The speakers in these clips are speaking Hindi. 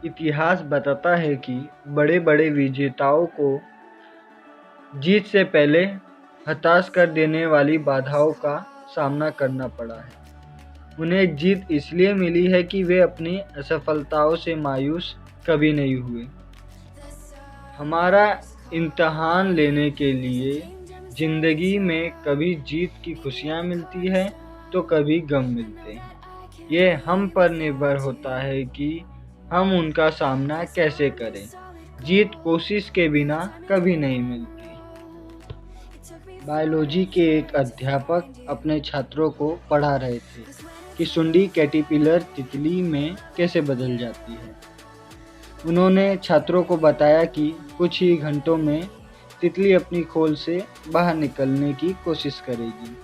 इतिहास बताता है कि बड़े बड़े विजेताओं को जीत से पहले हताश कर देने वाली बाधाओं का सामना करना पड़ा है। उन्हें जीत इसलिए मिली है कि वे अपनी असफलताओं से मायूस कभी नहीं हुए। हमारा इम्तिहान लेने के लिए जिंदगी में कभी जीत की खुशियाँ मिलती है तो कभी गम मिलते हैं। ये हम पर निर्भर होता है कि हम उनका सामना कैसे करें। जीत कोशिश के बिना कभी नहीं मिलती। बायोलॉजी के एक अध्यापक अपने छात्रों को पढ़ा रहे थे कि सुंडी कैटरपिलर तितली में कैसे बदल जाती है। उन्होंने छात्रों को बताया कि कुछ ही घंटों में तितली अपनी खोल से बाहर निकलने की कोशिश करेगी।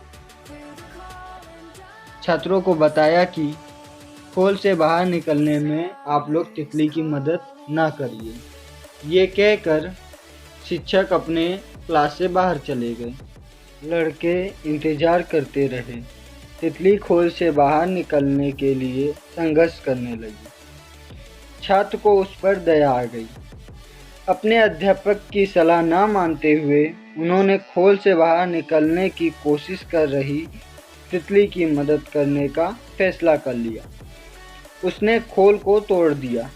छात्रों को बताया कि खोल से बाहर निकलने में आप लोग तितली की मदद ना करिए। ये कहकर शिक्षक अपने क्लास से बाहर चले गए। लड़के इंतजार करते रहे। तितली खोल से बाहर निकलने के लिए संघर्ष करने लगी। छात्र को उस पर दया आ गई। अपने अध्यापक की सलाह ना मानते हुए उन्होंने खोल से बाहर निकलने की कोशिश कर रही तितली की मदद करने का फैसला कर लिया। उसने खोल को तोड़ दिया,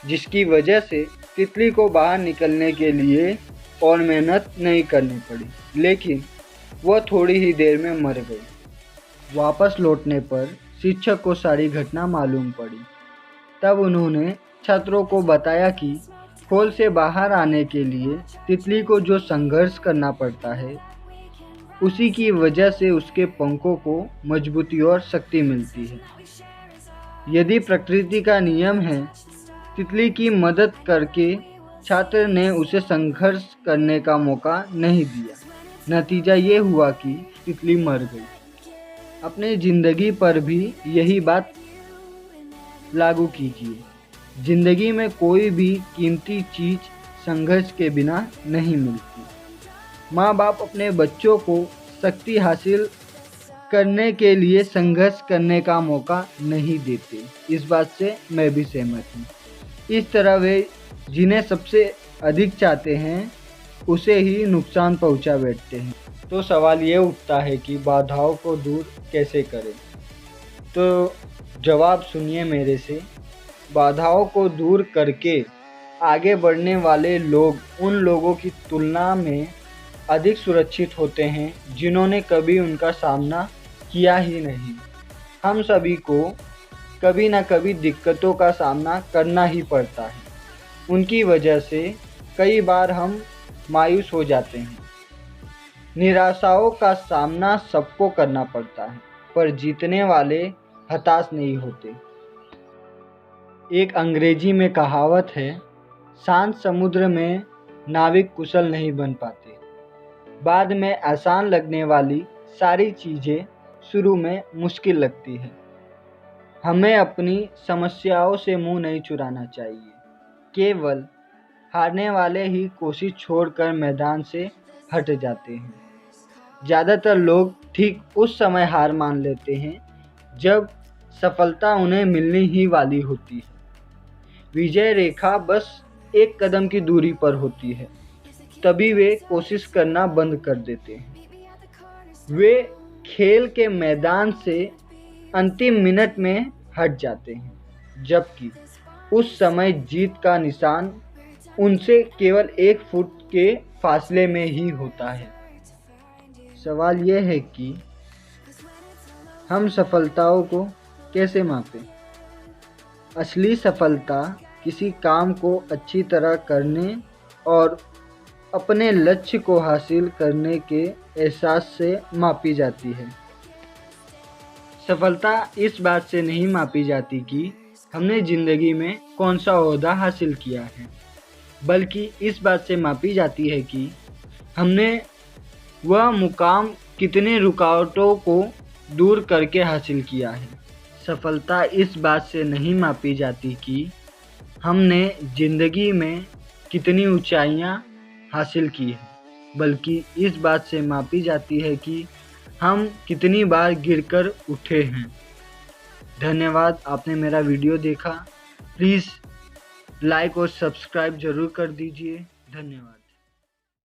जिसकी वजह से तितली को बाहर निकलने के लिए और मेहनत नहीं करनी पड़ी, लेकिन वह थोड़ी ही देर में मर गई। वापस लौटने पर शिक्षक को सारी घटना मालूम पड़ी। तब उन्होंने छात्रों को बताया कि खोल से बाहर आने के लिए तितली को जो संघर्ष करना पड़ता है, उसी की वजह से उसके पंखों को मजबूती और शक्ति मिलती है। यदि प्रकृति का नियम है, तितली की मदद करके छात्र ने उसे संघर्ष करने का मौका नहीं दिया। नतीजा ये हुआ कि तितली मर गई। अपनी जिंदगी पर भी यही बात लागू कीजिए। जिंदगी में कोई भी कीमती चीज संघर्ष के बिना नहीं मिलती। माँ बाप अपने बच्चों को शक्ति हासिल करने के लिए संघर्ष करने का मौका नहीं देते। इस बात से मैं भी सहमत हूँ। इस तरह वे जिन्हें सबसे अधिक चाहते हैं उसे ही नुकसान पहुँचा बैठते हैं। तो सवाल ये उठता है कि बाधाओं को दूर कैसे करें। तो जवाब सुनिए मेरे से। बाधाओं को दूर करके आगे बढ़ने वाले लोग उन लोगों की तुलना में अधिक सुरक्षित होते हैं जिन्होंने कभी उनका सामना किया ही नहीं। हम सभी को कभी ना कभी दिक्कतों का सामना करना ही पड़ता है। उनकी वजह से कई बार हम मायूस हो जाते हैं। निराशाओं का सामना सबको करना पड़ता है, पर जीतने वाले हताश नहीं होते। एक अंग्रेजी में कहावत है, शांत समुद्र में नाविक कुशल नहीं बन पाते। बाद में आसान लगने वाली सारी चीज़ें शुरू में मुश्किल लगती है। हमें अपनी समस्याओं से मुंह नहीं चुराना चाहिए। केवल हारने वाले ही कोशिश छोड़कर मैदान से हट जाते हैं। ज़्यादातर लोग ठीक उस समय हार मान लेते हैं जब सफलता उन्हें मिलने ही वाली होती है। विजय रेखा बस एक कदम की दूरी पर होती है, तभी वे कोशिश करना बंद कर देते हैं। वे खेल के मैदान से अंतिम मिनट में हट जाते हैं, जबकि उस समय जीत का निशान उनसे केवल 1 फुट के फासले में ही होता है। सवाल यह है कि हम सफलताओं को कैसे मापें? असली सफलता किसी काम को अच्छी तरह करने और अपने लक्ष्य को हासिल करने के एहसास से मापी जाती है। सफलता इस बात से नहीं मापी जाती कि हमने ज़िंदगी में कौन सा ओहदा हासिल किया है, बल्कि इस बात से मापी जाती है कि हमने वह मुकाम कितने रुकावटों को दूर करके हासिल किया है। सफलता इस बात से नहीं मापी जाती कि हमने ज़िंदगी में कितनी ऊंचाइयां हासिल की है, बल्कि इस बात से मापी जाती है कि हम कितनी बार गिरकर उठे हैं। धन्यवाद, आपने मेरा वीडियो देखा। प्लीज़ लाइक और सब्सक्राइब जरूर कर दीजिए। धन्यवाद।